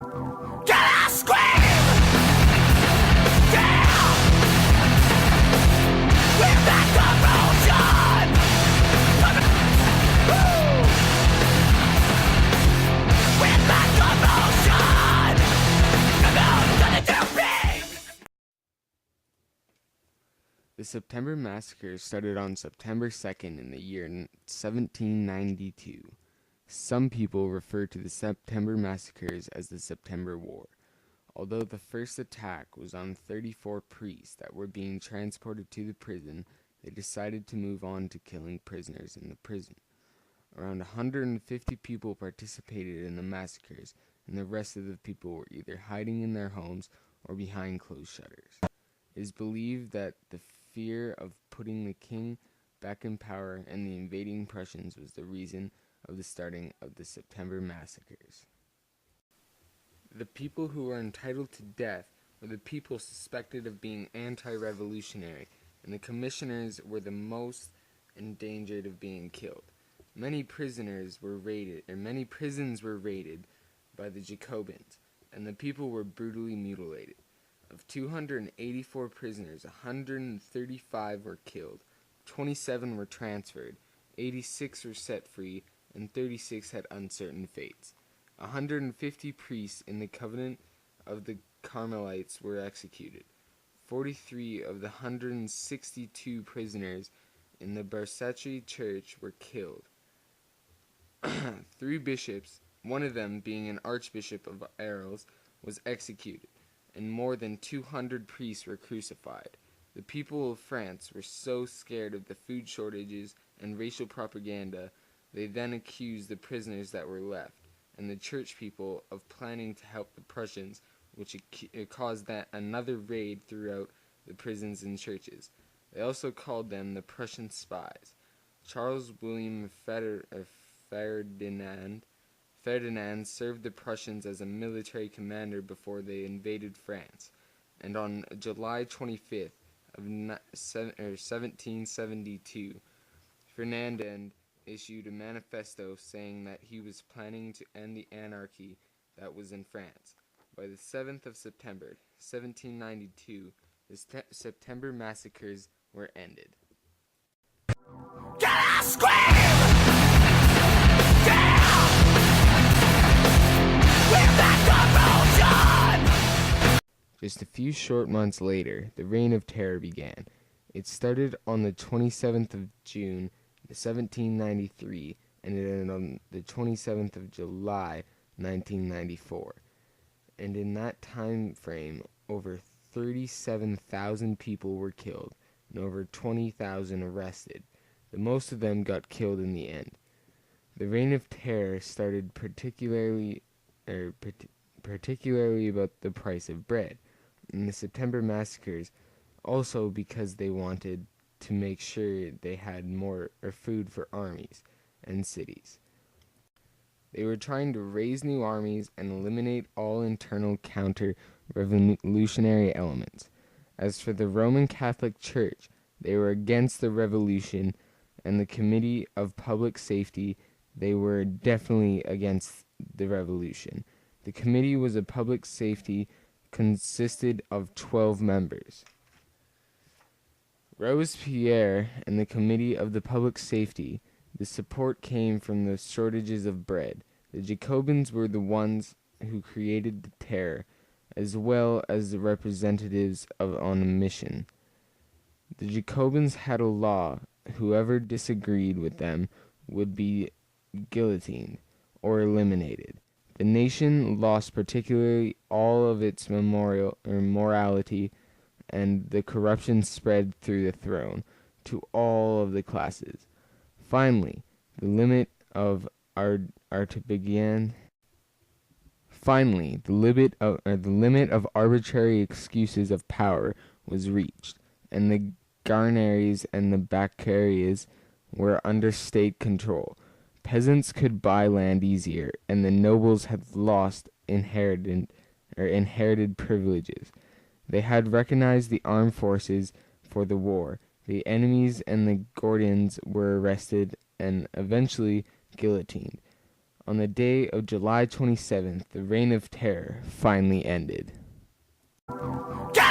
Can I scream? Yeah! We're back corrosion! Woo! We're back corrosion! Come on, gonna do big! The September massacres started on September 2nd in the year 1792. Some people refer to the September massacres as the September War. Although the first attack was on 34 priests that were being transported to the prison, they decided to move on to killing prisoners in the prison. Around 150 people participated in the massacres, and the rest of the people were either hiding in their homes or behind closed shutters. It is believed that the fear of putting the king back in power and the invading Prussians was the reason of the starting of the September massacres. The people who were entitled to death were the people suspected of being anti-revolutionary, and the commissioners were the most endangered of being killed. Many prisons were raided by the Jacobins, and the people were brutally mutilated. Of 284 prisoners, 135 were killed, 27 were transferred, 86 were set free, and 36 had uncertain fates. 150 priests in the Covenant of the Carmelites were executed. 43 of the 162 prisoners in the Barsaci Church were killed. 3 bishops, one of them being an archbishop of Arles, was executed, and more than 200 priests were crucified. The people of France were so scared of the food shortages and racial propaganda, they then accused the prisoners that were left, and the church people, of planning to help the Prussians, which caused that another raid throughout the prisons and churches. They also called them the Prussian spies. Charles William Ferdinand served the Prussians as a military commander before they invaded France, and on July 25th of 1772, Ferdinand issued a manifesto saying that he was planning to end the anarchy that was in France. By the 7th of September, 1792, the September massacres were ended. Can I scream? Yeah! We're back corrosion! Just a few short months later, the Reign of Terror began. It started on the 27th of June, 1793, and it ended on the 27th of July, 1994. And in that time frame, over 37,000 people were killed and over 20,000 arrested. The most of them got killed in the end. The Reign of Terror started particularly about the price of bread, and the September massacres also because they wanted to make sure they had more food for armies and cities. They were trying to raise new armies and eliminate all internal counter-revolutionary elements. As for the Roman Catholic Church, they were against the revolution, and the Committee of Public Safety, they were definitely against the revolution. The committee was a public safety consisted of 12 members. Robespierre and the Committee of the Public Safety, the support came from the shortages of bread. The Jacobins were the ones who created the terror, as well as the representatives on a mission. The Jacobins had a law: whoever disagreed with them would be guillotined or eliminated. The nation lost particularly all of its morality, and the corruption spread through the throne to all of the classes. Finally, the limit of arbitrary excuses of power was reached, and the Garneries and the Baccaries were under state control. Peasants could buy land easier, and the nobles had lost inherited privileges. They had recognized the armed forces for the war. The enemies and the Gordians were arrested and eventually guillotined. On the day of July 27th, the Reign of Terror finally ended. Get